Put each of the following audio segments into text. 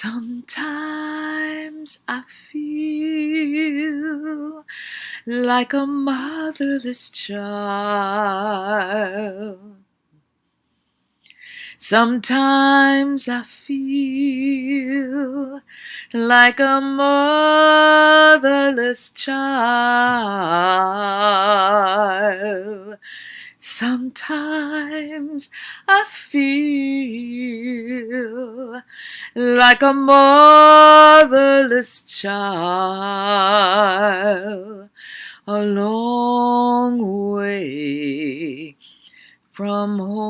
Sometimes I feel like a motherless child. Sometimes I feel like a motherless child. Sometimes I feel like a motherless child, a long way from home,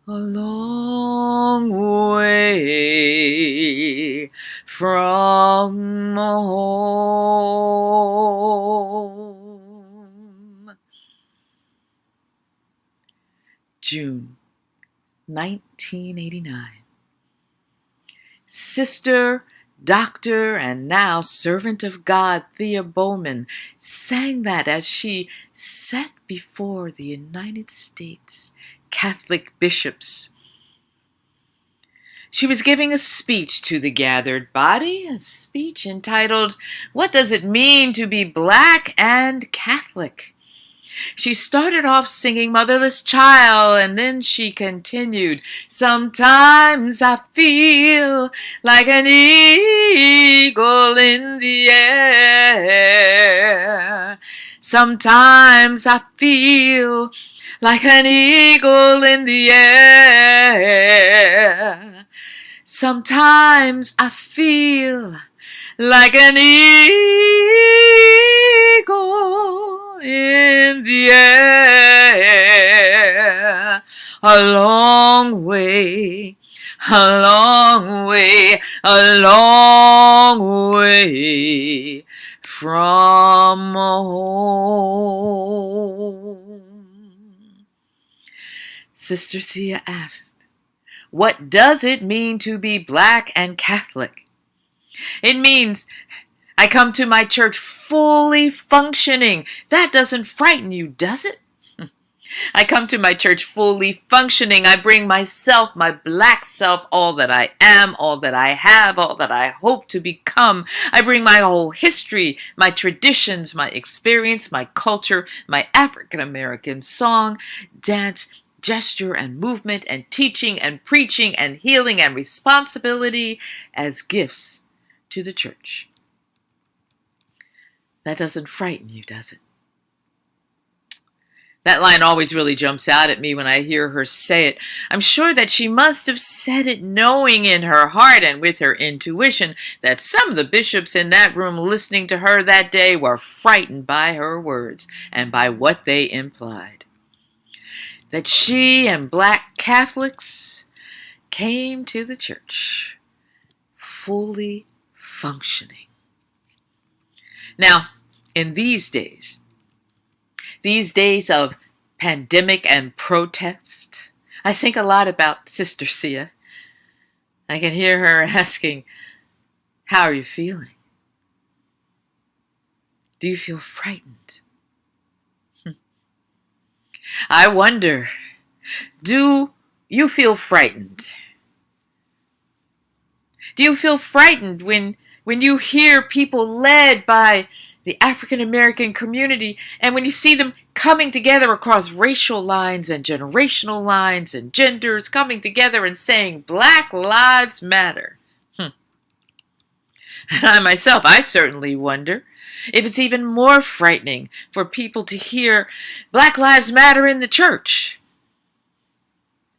a long way from home. June 1989. Sister, Doctor, and now Servant of God Thea Bowman sang that as she sat before the United States Catholic bishops. She was giving a speech to the gathered body, a speech entitled, "What Does It Mean to Be Black and Catholic?" She started off singing Motherless Child, and then she continued, "Sometimes I feel like an eagle in the air. Sometimes I feel like an eagle in the air. Sometimes I feel like an eagle in the air. A long way, a long way, a long way from home." Sister Thea asked, "What does it mean to be black and Catholic?" "It means I come to my church fully functioning." "That doesn't frighten you, does it?" "I come to my church fully functioning. I bring myself, my black self, all that I am, all that I have, all that I hope to become. I bring my whole history, my traditions, my experience, my culture, my African American song, dance, gesture, and movement, and teaching, and preaching, and healing, and responsibility as gifts to the church." That doesn't frighten you, does it? That line always really jumps out at me when I hear her say it. I'm sure that she must have said it knowing in her heart and with her intuition that some of the bishops in that room listening to her that day were frightened by her words and by what they implied. That she and black Catholics came to the church fully functioning. Now, in these days of pandemic and protest, I think a lot about Sister Thea. I can hear her asking, "How are you feeling? Do you feel frightened?" I wonder, do you feel frightened? Do you feel frightened when you hear people led by the African American community, and when you see them coming together across racial lines and generational lines and genders, coming together and saying Black Lives Matter? And I myself, I certainly wonder if it's even more frightening for people to hear Black Lives Matter in the church,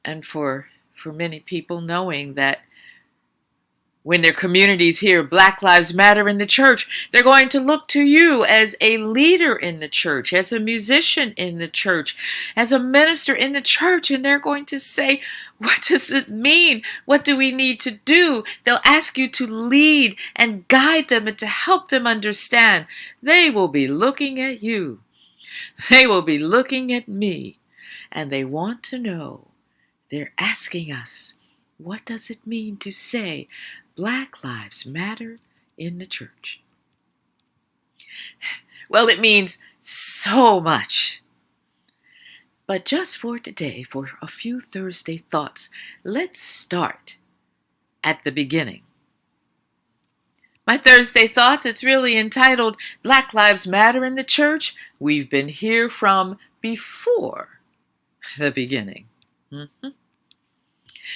and for many people knowing that when their communities hear Black Lives Matter in the church, they're going to look to you as a leader in the church, as a musician in the church, as a minister in the church, and they're going to say, "What does it mean? What do we need to do?" They'll ask you to lead and guide them and to help them understand. They will be looking at you. They will be looking at me, and they want to know. They're asking us, what does it mean to say Black Lives Matter in the church? Well, it means so much. But just for today, for a few Thursday thoughts, let's start at the beginning. My Thursday thoughts, it's really entitled Black Lives Matter in the Church. We've been here from before the beginning.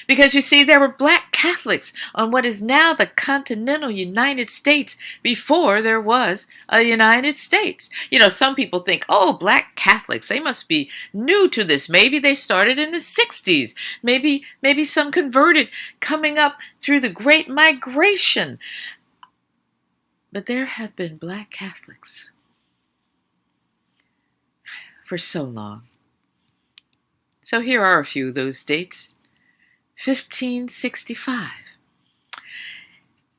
Because you see, there were black Catholics on what is now the continental United States before there was a United States. You know, some people think, oh, black Catholics, they must be new to this. Maybe they started in the 60s. Maybe some converted coming up through the Great Migration. But there have been black Catholics for so long. So here are a few of those dates. 1565.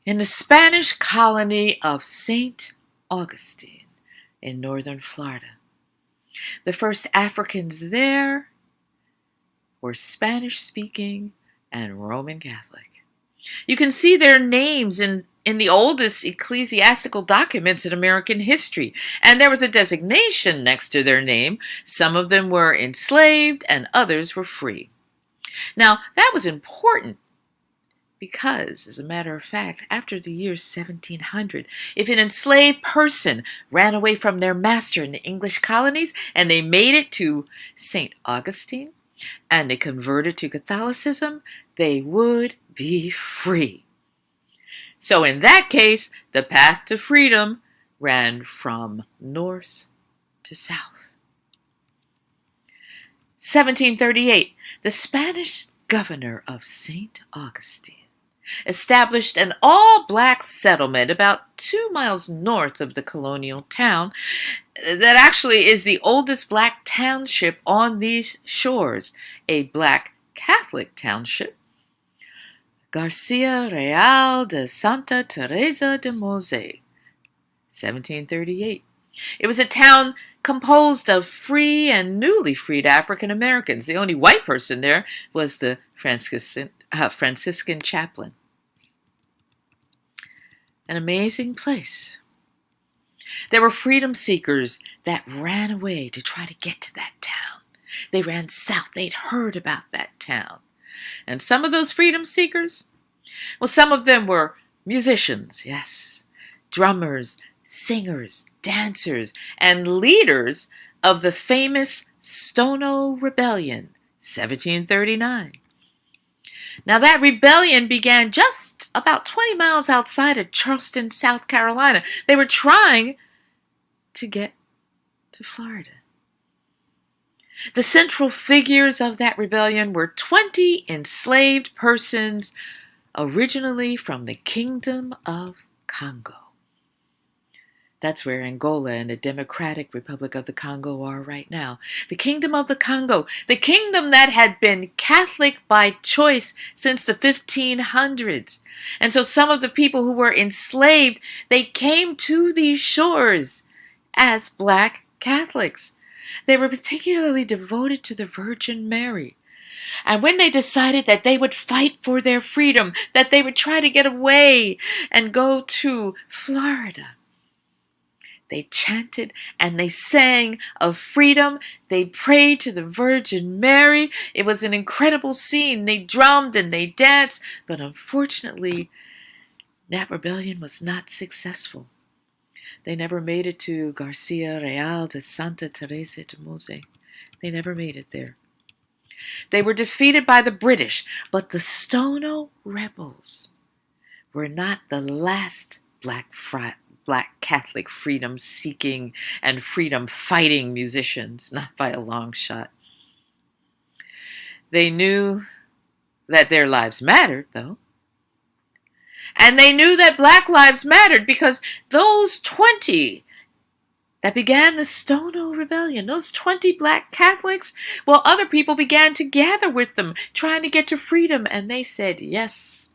In the Spanish colony of St. Augustine in northern Florida. The first Africans there were Spanish-speaking and Roman Catholic. You can see their names in the oldest ecclesiastical documents in American history, and there was a designation next to their name. Some of them were enslaved and others were free. Now, that was important because, as a matter of fact, after the year 1700, if an enslaved person ran away from their master in the English colonies and they made it to St. Augustine and they converted to Catholicism, they would be free. So in that case, the path to freedom ran from north to south. 1738, the Spanish governor of St. Augustine established an all-black settlement about 2 miles north of the colonial town that actually is the oldest black township on these shores, a black Catholic township, Garcia Real de Santa Teresa de Mose, 1738. It was a town composed of free and newly freed African Americans. The only white person there was the Franciscan chaplain. An amazing place. There were freedom seekers that ran away to try to get to that town. They ran south. They'd heard about that town. And some of those freedom seekers, well, some of them were musicians, yes, drummers, singers, dancers, and leaders of the famous Stono Rebellion, 1739. Now that rebellion began just about 20 miles outside of Charleston, South Carolina. They were trying to get to Florida. The central figures of that rebellion were 20 enslaved persons originally from the Kingdom of Congo. That's where Angola and the Democratic Republic of the Congo are right now. The Kingdom of the Congo, the kingdom that had been Catholic by choice since the 1500s. And so some of the people who were enslaved, they came to these shores as black Catholics. They were particularly devoted to the Virgin Mary. And when they decided that they would fight for their freedom, that they would try to get away and go to Florida, they chanted and they sang of freedom. They prayed to the Virgin Mary. It was an incredible scene. They drummed and they danced. But unfortunately, that rebellion was not successful. They never made it to Garcia Real de Santa Teresa de Mose. They never made it there. They were defeated by the British, but the Stono rebels were not the last black Catholic freedom-seeking and freedom-fighting musicians, not by a long shot. They knew that their lives mattered, though. And they knew that black lives mattered because those 20 that began the Stono Rebellion, those 20 black Catholics, well, other people began to gather with them, trying to get to freedom. And they said, yes,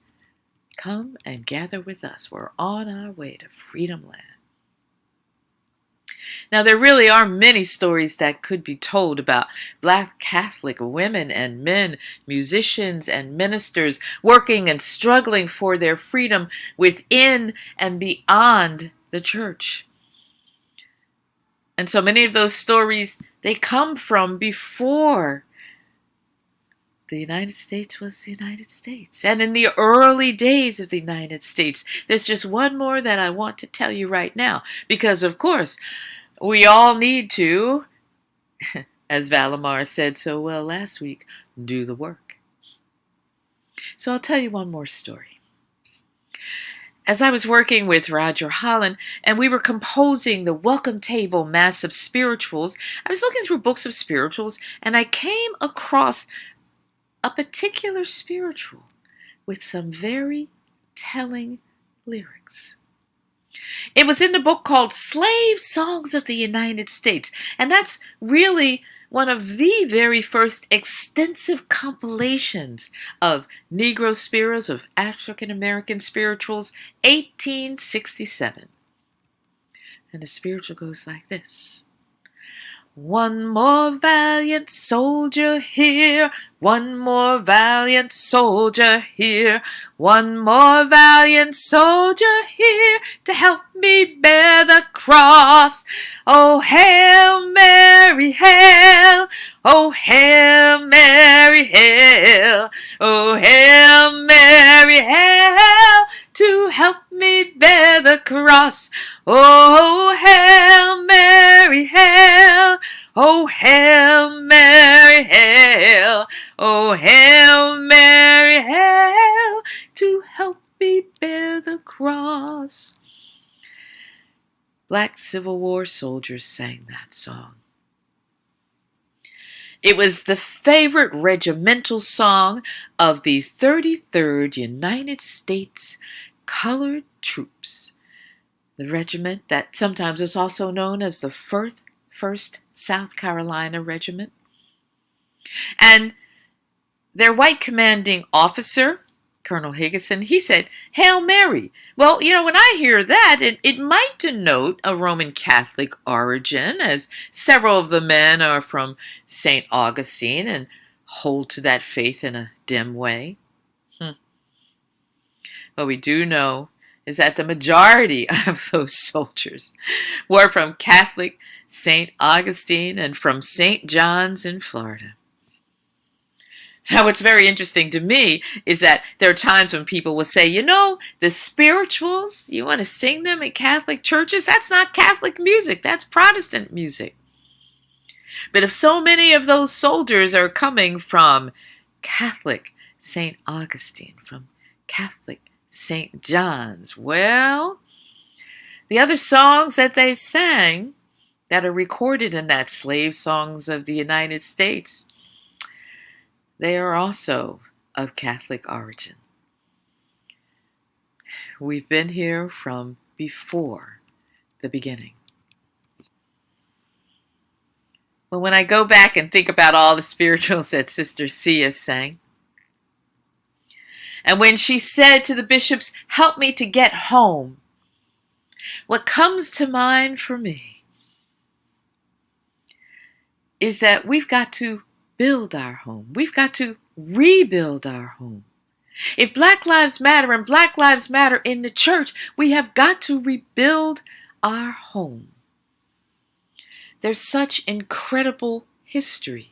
come and gather with us. We're on our way to Freedom Land. Now, there really are many stories that could be told about black Catholic women and men, musicians and ministers, working and struggling for their freedom within and beyond the church. And so many of those stories They come from before the United States was the United States. And in the early days of the United States, there's just one more that I want to tell you right now. Because, of course, we all need to, as Valimar said so well last week, do the work. So I'll tell you one more story. As I was working with Roger Holland and we were composing the Welcome Table Mass of Spirituals, I was looking through books of spirituals and I came across a particular spiritual with some very telling lyrics. It was in the book called Slave Songs of the United States, and that's really one of the very first extensive compilations of Negro spirituals, of African American spirituals, 1867. And the spiritual goes like this. One more valiant soldier here, one more valiant soldier here, one more valiant soldier here to help me bear the cross. Oh, Hail Mary, hail! Oh, Hail Mary, hail! Oh, Hail Mary, hail! To help me bear the cross. Oh, Hail Mary, hail! Oh, Hail Mary, hail! Oh, Hail Mary, hail! To help me bear the cross. Black Civil War soldiers sang that song. It was the favorite regimental song of the 33rd United States Colored Troops, the regiment that sometimes is also known as the 1st South Carolina Regiment. And their white commanding officer, Colonel Higginson, he said, Hail Mary. Well, when I hear that, it might denote a Roman Catholic origin, as several of the men are from St. Augustine and hold to that faith in a dim way. What we do know is that the majority of those soldiers were from Catholic St. Augustine and from St. John's in Florida. Now, what's very interesting to me is that there are times when people will say, the spirituals, you want to sing them in Catholic churches? That's not Catholic music. That's Protestant music. But if so many of those soldiers are coming from Catholic St. Augustine, from Catholic St. John's, well, the other songs that they sang that are recorded in that Slave Songs of the United States, they are also of Catholic origin. We've been here from before the beginning. Well, when I go back and think about all the spirituals that Sister Thea sang, and when she said to the bishops, help me to get home, what comes to mind for me is that we've got to build our home. We've got to rebuild our home. If Black Lives Matter and Black Lives Matter in the church, we have got to rebuild our home. There's such incredible history.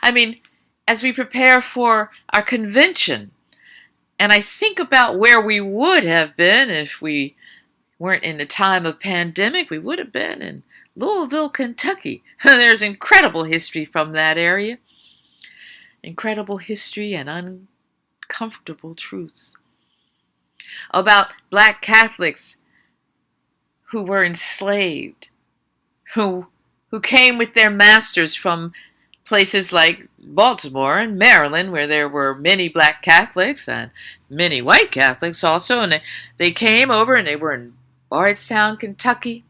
I mean, as we prepare for our convention, and I think about where we would have been if we weren't in the time of pandemic, we would have been in Louisville, Kentucky. There's incredible history from that area. Incredible history and uncomfortable truths about Black Catholics who were enslaved, who came with their masters from places like Baltimore and Maryland, where there were many Black Catholics and many white Catholics also, and they came over and they were in Bardstown, Kentucky,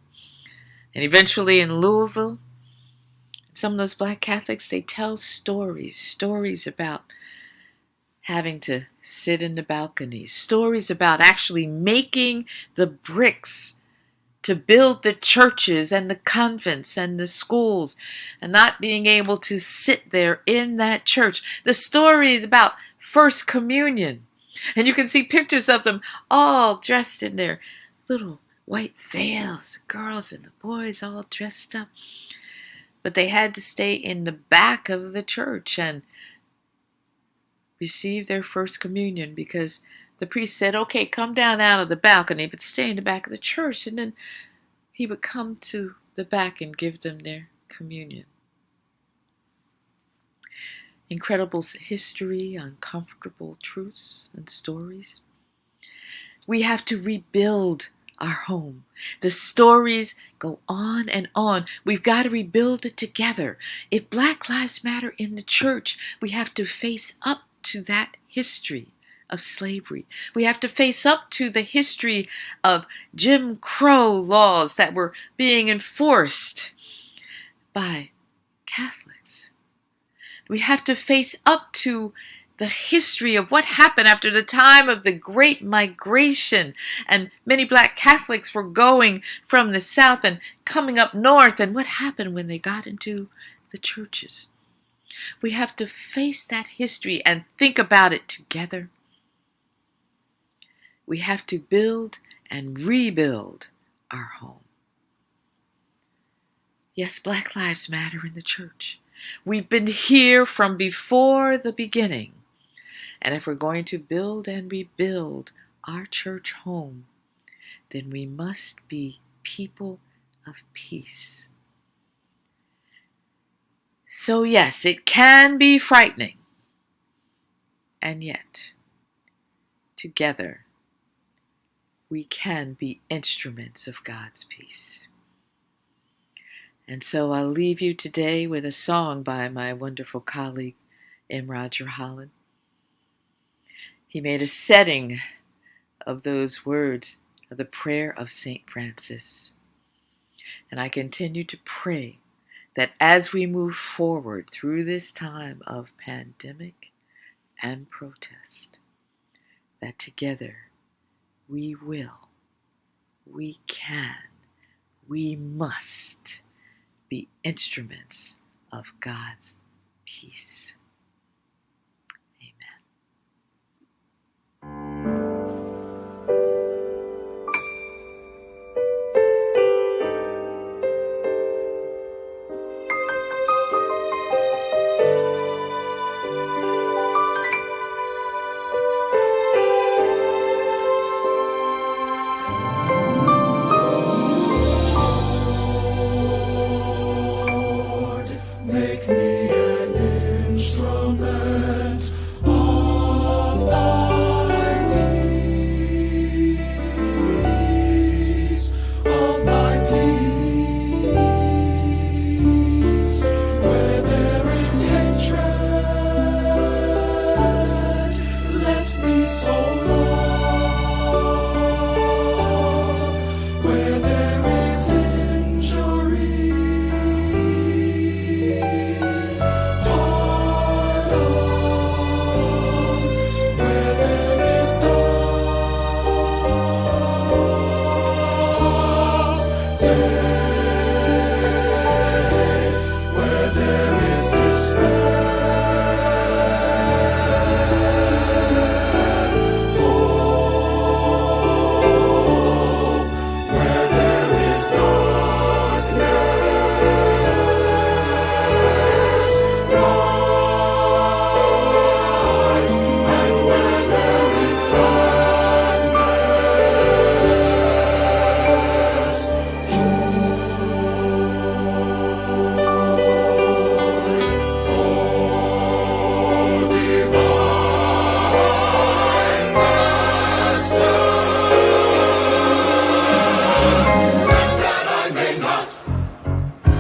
and eventually in Louisville. Some of those Black Catholics, they tell stories about having to sit in the balconies, stories about actually making the bricks to build the churches and the convents and the schools and not being able to sit there in that church. The stories about First Communion. And you can see pictures of them all dressed in their little white veils, the girls and the boys all dressed up. but they had to stay in the back of the church and receive their first communion because the priest said, okay, come down out of the balcony, but stay in the back of the church. And then he would come to the back and give them their communion. Incredible history, uncomfortable truths and stories. We have to rebuild our home. The stories go on and on. We've got to rebuild it together. If Black Lives Matter in the church, we have to face up to that history of slavery. We have to face up to the history of Jim Crow laws that were being enforced by Catholics. We have to face up to the history of what happened after the time of the Great Migration, and many Black Catholics were going from the South and coming up north, and what happened when they got into the churches. We have to face that history and think about it together. We have to build and rebuild our home. Yes, Black Lives Matter in the church. We've been here from before the beginning. And if we're going to build and rebuild our church home, then we must be people of peace. So yes, it can be frightening. And yet, together, we can be instruments of God's peace. And so I'll leave you today with a song by my wonderful colleague, M. Roger Holland. He made a setting of those words of the prayer of St. Francis. And I continue to pray that as we move forward through this time of pandemic and protest, that together we will, we can, we must be instruments of God's peace.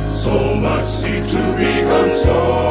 So much seek to be consoled.